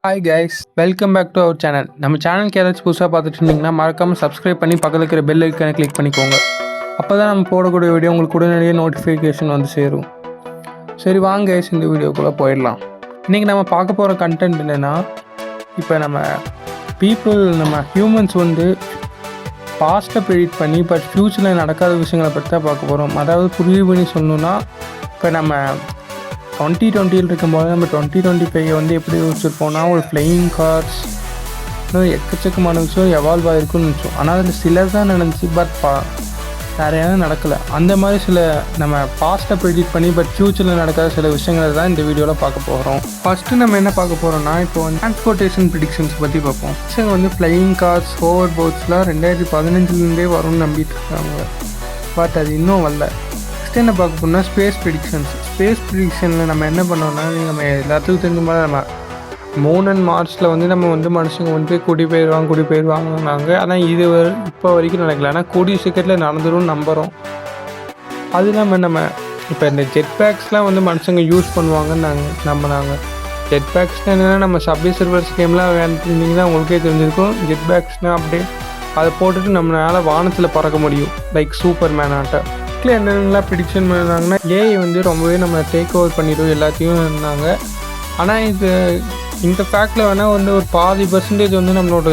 Hi guys, welcome back to our channel. நம்ம சேனலுக்கு யாராச்சும் புதுசாக பார்த்துட்டு இருந்தீங்கன்னா மறக்காமல் சப்ஸ்கிரைப் பண்ணி பக்கத்தில் இருக்கிற பெல் ஐக்கானை கிளிக் பண்ணிக்கோங்க. அப்போ தான் நம்ம போடக்கூடிய வீடியோ உங்களுக்கு உடனடியாக நோட்டிஃபிகேஷன் வந்து சேரும். சரி வாங்க கைஸ், இந்த வீடியோக்குள்ளே போயிடலாம். இன்றைக்கி நம்ம பார்க்க போகிற கண்டென்ட் என்னென்னா, இப்போ நம்ம ஹியூமன்ஸ் வந்து பாஸ்ட்டை ப்ரெடிக்ட் பண்ணி பட் ஃப்யூச்சரில் நடக்காத விஷயங்களை பற்றி தான் பார்க்க போகிறோம். அதாவது புரிய பண்ணி சொல்லணுன்னா, இப்போ நம்ம 2020 இருக்கும்போது நம்ம 2025 வந்து எப்படி யோசிச்சிருப்போம்னா, ஒரு ஃப்ளையிங் கார்ஸ் இன்னும் எக்கச்சக்கமான விஷயம் எவால்வ் ஆகிருக்குன்னு நினச்சோம். ஆனால் அதில் சிலர் தான் நடந்துச்சு, பட் நிறையா நடக்கலை. அந்த மாதிரி சில நம்ம பாஸ்ட்டை ப்ரெடிக்ட் பண்ணி பட் ஃப்யூச்சரில் நடக்காத சில விஷயங்களை தான் இந்த வீடியோவில் பார்க்க போகிறோம். ஃபஸ்ட்டு நம்ம என்ன பார்க்க போகிறோம்னா, இப்போ வந்து டிரான்ஸ்போர்ட்டேஷன் ப்ரிடிக்ஷன்ஸ் பற்றி பார்ப்போம். விஷயம் வந்து ஃப்ளையிங் கார்ஸ், ஹோவர் போட்ஸ்லாம் 2015 வரும்னு நம்பிட்டு இருக்காங்க, பட் அது இன்னும் வரல. என்ன பார்க்க போனால் ஸ்பேஸ் ப்ரிடிக்ஷனில் நம்ம என்ன பண்ணோம்னா, நம்ம எல்லாத்துக்கும் தெரிஞ்ச மாதிரி நம்ம மூன் அண்ட் மார்ஸில் வந்து நம்ம வந்து மனுஷங்க வந்து குடிபெயர்வாங்கன்னாங்க. ஆனால் இது இப்போ வரைக்கும் நடக்கல. ஆனால் கூடிய சீக்கிரத்தில் நடந்துடும் நம்புகிறோம். அது இல்லாமல் நம்ம இப்போ இந்த ஜெட் பேக்ஸ்லாம் வந்து மனுஷங்க யூஸ் பண்ணுவாங்கன்னு நம்பினாங்க. ஜெட் பேக்ஸ்னால் என்னென்னா, நம்ம சப்வே சர்வர்ஸ் கேம்லாம் விளையாண்டுருந்தீங்கன்னா உங்களுக்கே தெரிஞ்சிருக்கும். ஜெட் பேக்ஸ்னால் அப்படியே அதை போட்டுட்டு நம்மளால் வானத்தில் பறக்க முடியும், லைக் சூப்பர் மேன் ஆட்ட. என்னென்னலாம் ப்ரிடிக்ஷன் பண்ணாங்கன்னா, ஏஐ வந்து ரொம்பவே நம்ம டேக் ஓவர் பண்ணிவிடும் எல்லாத்தையும் இருந்தாங்க. ஆனால் இந்த ஃபேக்டில் வேணால் வந்து ஒரு 40% வந்து நம்மளோட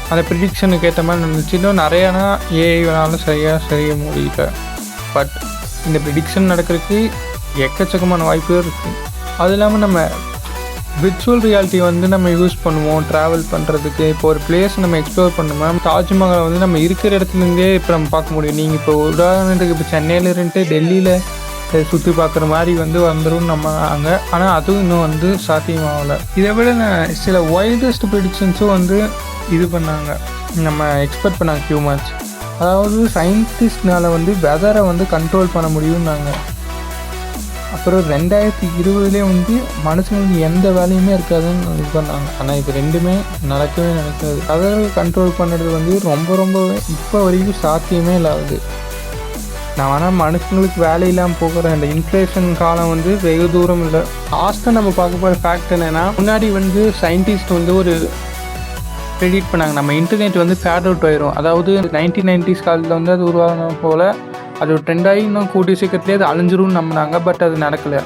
அந்த ப்ரிடிக்ஷனுக்கு ஏற்ற மாதிரி நடந்துச்சு. இன்னும் நிறையானா ஏஐ வேணாலும் செய்ய முடியல. பட் இந்த ப்ரிடிக்ஷன் நடக்கிறதுக்கு எக்கச்சக்கமான வாய்ப்பு இருக்குது. அது இல்லாமல் நம்ம விர்ச்சுவல் ரியாலிட்டி வந்து நம்ம யூஸ் பண்ணுவோம் ட்ராவல் பண்ணுறதுக்கு. இப்போ ஒரு பிளேஸ் நம்ம எக்ஸ்ப்ளோர் பண்ணோம்னா, தாஜ்மஹாலை வந்து நம்ம இருக்கிற இடத்துலேருந்தே இப்போ நம்ம பார்க்க முடியும். நீங்கள் இப்போ உதாரணத்துக்கு இப்போ சென்னையில் இருந்துட்டு டெல்லியில் சுற்றி பார்க்குற மாதிரி வந்து வந்துடும் நம்பினாங்க. ஆனால் அதுவும் இன்னும் வந்து சாத்தியமாகலை. இதை விட சில வைல்டஸ்ட் ப்ரெடிக்ஷன்ஸும் வந்து இது பண்ணாங்க, நம்ம எக்ஸ்பெக்ட் பண்ணாங்க ஹியூமன்ஸ். அதாவது சயின்டிஸ்ட்னால் வந்து வெதரை வந்து கண்ட்ரோல் பண்ண முடியும்னாங்க. அப்புறம் 2020 வந்து மனுஷங்களுக்கு எந்த வேலையுமே இருக்காதுன்னு இது பண்ணாங்க. ஆனால் இது ரெண்டுமே நடக்கவே நடக்காது. அதை கண்ட்ரோல் பண்ணுறது வந்து ரொம்பவே இப்போ வரைக்கும் சாத்தியமே இல்லாது. நான் ஆனால் மனுஷங்களுக்கு வேலை இல்லாமல் போகிற இந்த இன்ஃப்ளேஷன் காலம் வந்து வெகு தூரம் இல்லை. லாஸ்ட்டாக நம்ம பார்க்க போகிற ஃபேக்ட் என்னென்னா, முன்னாடி வந்து சயின்டிஸ்ட் வந்து ஒரு ப்ரெடிக்ட் பண்ணாங்க, நம்ம இன்டர்நெட் வந்து ஃபேட் அவுட் ஆயிரும். அதாவது 1990s காலத்தில் வந்து அது உருவான போல் அது ஒரு ட்ரெண்டாகி இன்னும் கூடிய சீக்கிரத்துலேயே அது அழிஞ்சிரும்னு நம்பினாங்க. பட் அது நடக்கலை.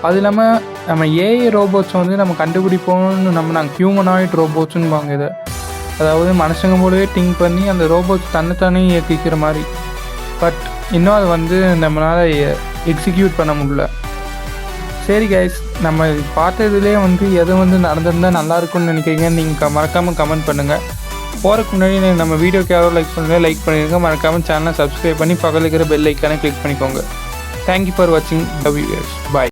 அது இல்லாமல் நம்ம ஏஐ ரோபோட்ஸை வந்து நம்ம கண்டுபிடிப்போம்னு நம்பினாங்க. ஹியூமனாய்ட் ரோபோட்ஸ்ன்னு வாங்க இது. அதாவது மனுஷங்க போலவே திங்க் பண்ணி அந்த ரோபோட்ஸ் தன்னைத்தானே இயக்கிக்கிற மாதிரி. பட் இன்னும் அது வந்து நம்மளால் எக்ஸிக்யூட் பண்ண முடியல. சரி கைஸ், நம்ம பார்த்ததுலேயே வந்து எது வந்து நடந்திருந்தால் நல்லாயிருக்கும்னு நினைக்கிறீங்க நீங்கள் மறக்காமல் கமெண்ட் பண்ணுங்கள். போகிறதுக்கு முன்னாடி நம்ம வீடியோக்கு யாரோ லைக் பண்ணிடுங்க. மறக்காமல் சேனலை சப்ஸ்கிரைப் பண்ணி பக்கத்தில் இருக்கிற பெல் ஐக்கானை கிளிக் பண்ணிக்கோங்க. தேங்க்யூ ஃபார் வாட்சிங் த வீடியோஸ். பாய்.